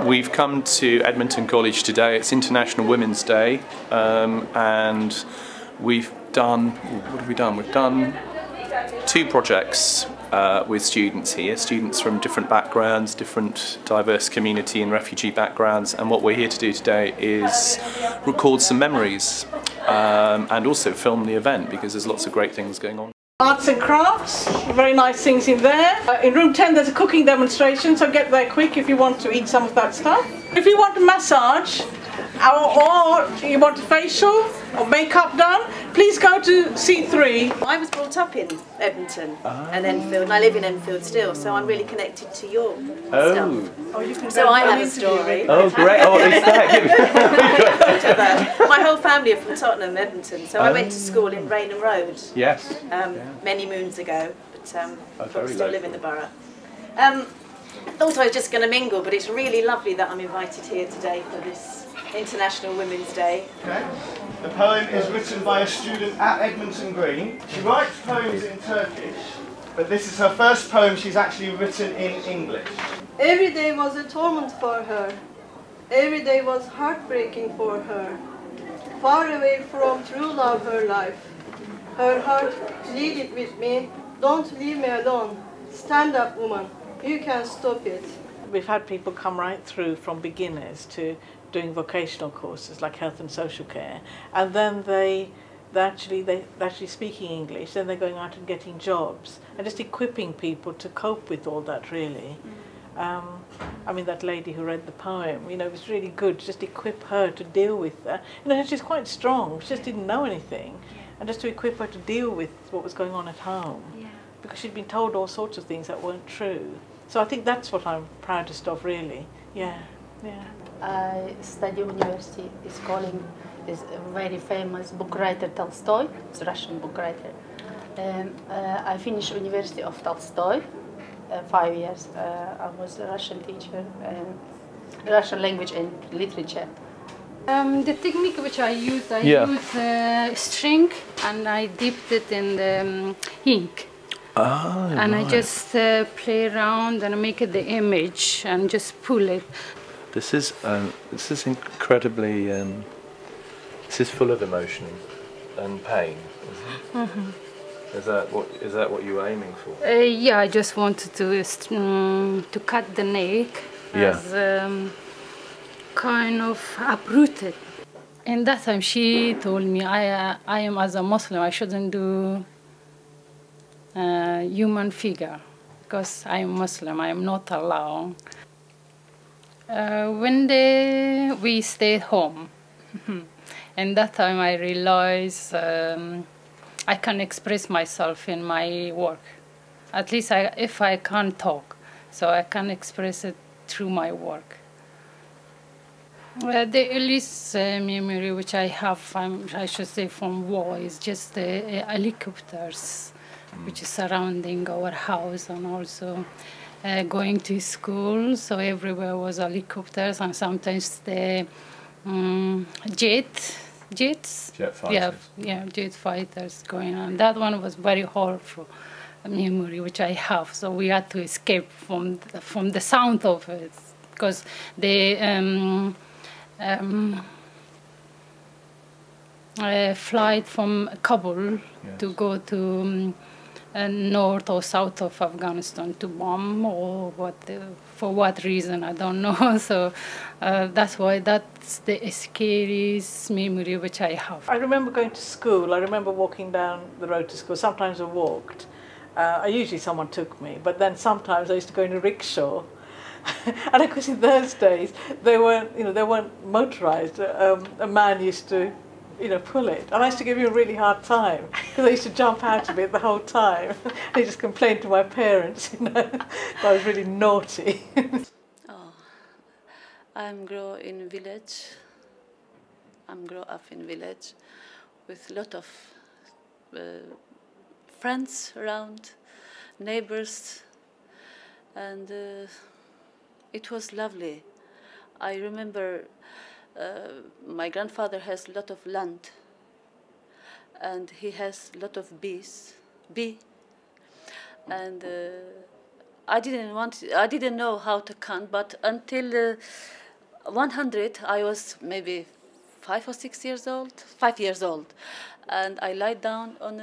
We've come to Edmonton College today. It's International Women's Day, and we've done, what have we done? We've done 2 projects with students here, students from different backgrounds, different diverse community and refugee backgrounds, and what we're here to do today is record some memories and also film the event, because there's lots of great things going on. Arts and crafts, very nice things in there. In room 10 there's a cooking demonstration, so get there quick if you want to eat some of that stuff. If you want a massage or you want a facial or makeup done, please go to C3. I was brought up in Edmonton and Enfield, and I live in Enfield still, so I'm really connected to your stuff. Oh, you can so I have a story. Oh, great. Oh, is that? My whole family are from Tottenham, Edmonton, so I went to school in Raynham Road. Yes. Many moons ago, but I still live in the borough. I thought I was just going to mingle, but it's really lovely that I'm invited here today for this International Women's Day. Okay. The poem is written by a student at Edmonton Green. She writes poems in Turkish, but this is her first poem she's actually written in English. Every day was a torment for her. Every day was heartbreaking for her. Far away from true love her life. Her heart pleaded with me, don't leave me alone. Stand up, woman. You can stop it. We've had people come right through from beginners to doing vocational courses like health and social care, and then they're actually speaking English, then they're going out and getting jobs and just equipping people to cope with all that, really. I mean, that lady who read the poem, you know, it was really good to just equip her to deal with that. You know, she's quite strong, she just didn't know anything, and just to equip her to deal with what was going on at home, because she'd been told all sorts of things that weren't true. So I think that's what I'm proudest of, really. Yeah. I study university. Is a very famous book writer Tolstoy. It's a Russian book writer. I finished University of Tolstoy. 5 years. I was a Russian teacher, Russian language and literature. The technique which I use string, and I dipped it in the ink. And I just play around and make it the image and just pull it. This is incredibly. This is full of emotion and pain. Is that what you were aiming for? Yeah, I just wanted to cut the neck as kind of uprooted. And that time she told me I am as a Muslim I shouldn't do human figure because I am Muslim. I am not allowed. One day we stayed home, and that time I realized I can express myself in my work. At least if I can't talk, so I can express it through my work. The earliest memory which I have, I should say, from war is just the helicopters which is surrounding our house, and also going to school, so everywhere was helicopters, and sometimes the jets. Jet fighters. Yeah, jet fighters going on. That one was very horrible memory which I have. So we had to escape from the sound of it, because the flight from Kabul to go to north or south of Afghanistan to bomb, or for what reason I don't know. So that's why that's the scariest memory which I have. I remember going to school. I remember walking down the road to school. Sometimes I walked. Usually someone took me, but then sometimes I used to go in a rickshaw. And of course in those days they weren't motorised. A man used to pull it. And I used to give him a really hard time because I used to jump out of it the whole time. And he just complained to my parents, that I was really naughty. I'm grow in village. I'm grow up in village with a lot of friends around, neighbors, and it was lovely. I remember my grandfather has a lot of land, and he has a lot of bee, and I didn't know how to count, but until 100, I was maybe 5 years old, and I lie down on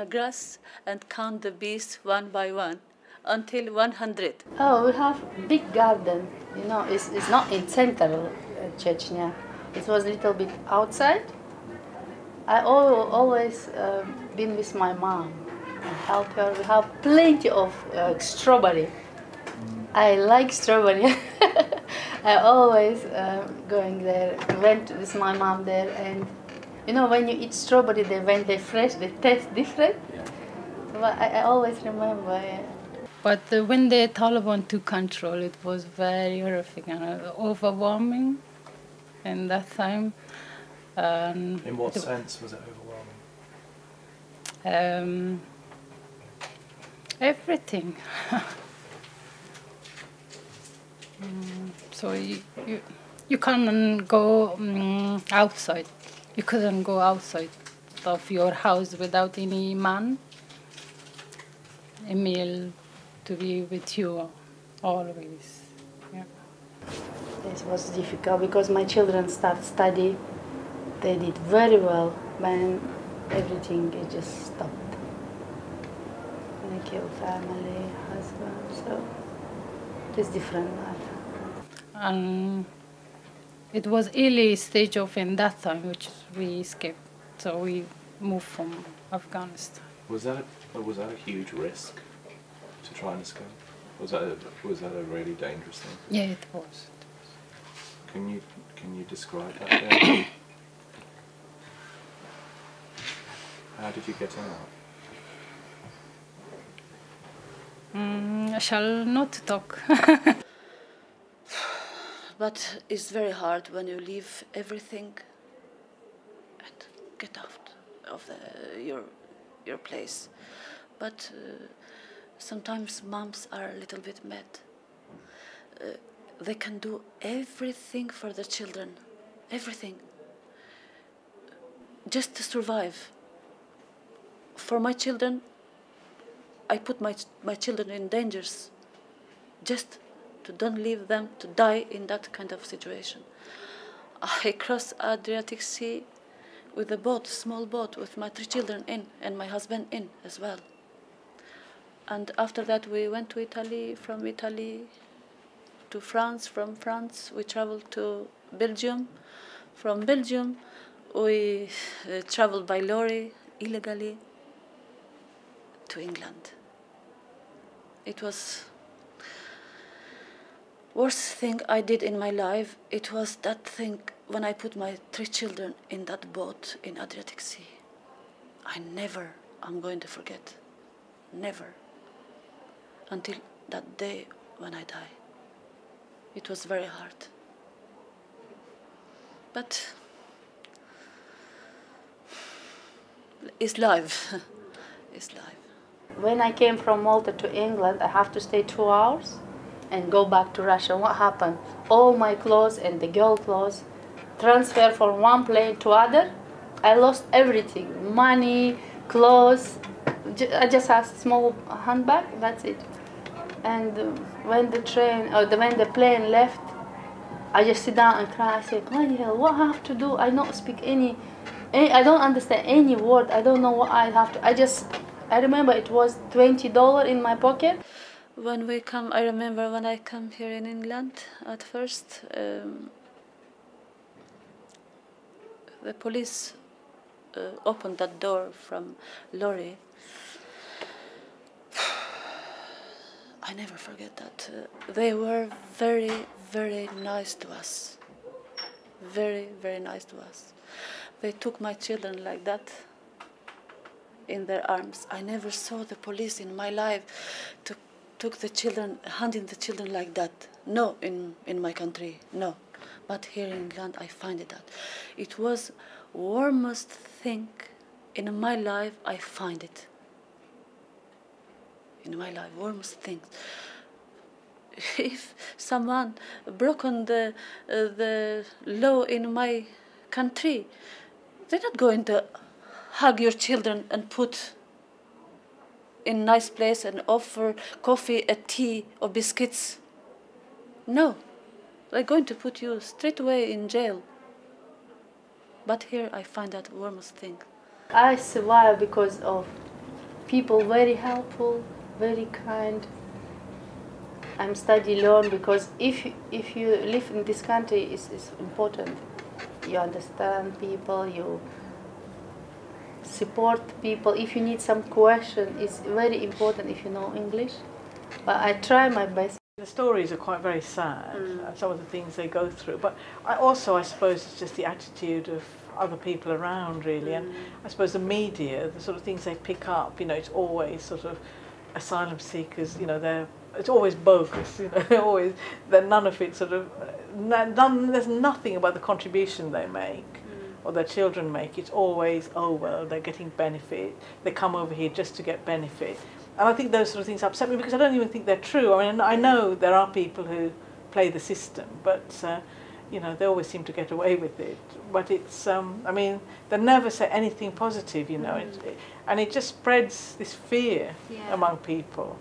a grass and count the bees one by one until 100. Oh, we have big garden. You know, it's not in central Chechnya. It was a little bit outside. I always been with my mom and help her. We have plenty of strawberry. I like strawberry. I always going there. Went with my mom there, and you know, when you eat strawberry, when they're fresh, they taste different. Yeah. So I always remember. Yeah. But when the Taliban took control, it was very horrific and overwhelming in that time. In what sense was it overwhelming? Everything. So you can't go outside. You couldn't go outside of your house without any man, a male, to be with you always. Yeah. This was difficult because my children start study. They did very well, when everything it just stopped. And I killed family, husband, so it's different life. And it was early stage of in that time, which we escaped. So we moved from Afghanistan. Was that a huge risk to try and escape? Was that a really dangerous thing? Yeah, it was. Can you describe that then? How did you get out? I shall not talk. But it's very hard when you leave everything and get out of your place. But sometimes moms are a little bit mad. They can do everything for their children, everything, just to survive. For my children, I put my children in dangers, just to don't leave them to die in that kind of situation. I crossed Adriatic Sea with a boat, small boat, with my 3 children in and my husband in as well. And after that we went to Italy, from Italy to France, from France we traveled to Belgium, from Belgium we traveled by lorry illegally to England. It was worst thing I did in my life. It was that thing when I put my 3 children in that boat in Adriatic Sea. I'm going to forget, never, until that day when I die. It was very hard. But it's life. It's life. When I came from Malta to England, I have to stay 2 hours and go back to Russia. What happened? All my clothes and the girl clothes transfer from one plane to other. I lost everything, money, clothes. I just had a small handbag, that's it. And when the plane left, I just sit down and cry. I say, bloody hell, what I have to do? I don't speak I don't understand any word. I don't know what I have to. I remember it was $20 in my pocket. When I remember when I come here in England at first, the police opened that door from lorry. I never forget that. They were very, very nice to us. Very, very nice to us. They took my children like that in their arms. I never saw the police in my life took the children, handing the children like that. No, in my country, no. But here in England, I find it that. It was warmest thing in my life, I find it. In my life, warmest thing. If someone broken the law in my country, they're not going to hug your children and put in nice place and offer coffee, a tea, or biscuits. No, they're going to put you straight away in jail. But here I find that warmest thing. I survive because of people very helpful, very kind. I'm study alone because if you live in this country, it's important. You understand people, you support people. If you need some question, it's very important if you know English. But I try my best. The stories are quite very sad, some of the things they go through, but I suppose it's just the attitude of other people around, really, and I suppose the media, the sort of things they pick up, you know, it's always sort of asylum seekers, you know, it's always bogus, you know, none of it sort of, there's nothing about the contribution they make or their children make. It's always, oh well, they're getting benefit, they come over here just to get benefit. And I think those sort of things upset me because I don't even think they're true. I mean, I know there are people who play the system, but you know, they always seem to get away with it. But it's, I mean, they never say anything positive, you know, and it just spreads this fear among people.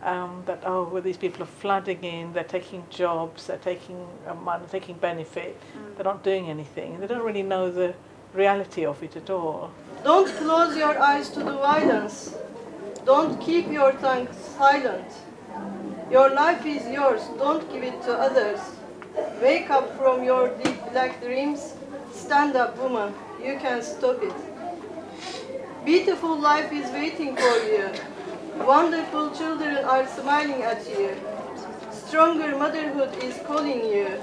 That, oh, well, these people are flooding in, they're taking jobs, they're taking money, taking benefit, they're not doing anything. They don't really know the reality of it at all. Don't close your eyes to the violence. Don't keep your tongue silent. Your life is yours, don't give it to others. Wake up from your deep black dreams. Stand up, woman, you can stop it. Beautiful life is waiting for you. Wonderful children are smiling at you. Stronger motherhood is calling you.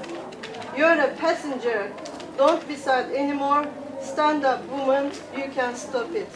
You're a passenger. Don't be sad anymore. Stand up, woman, you can stop it.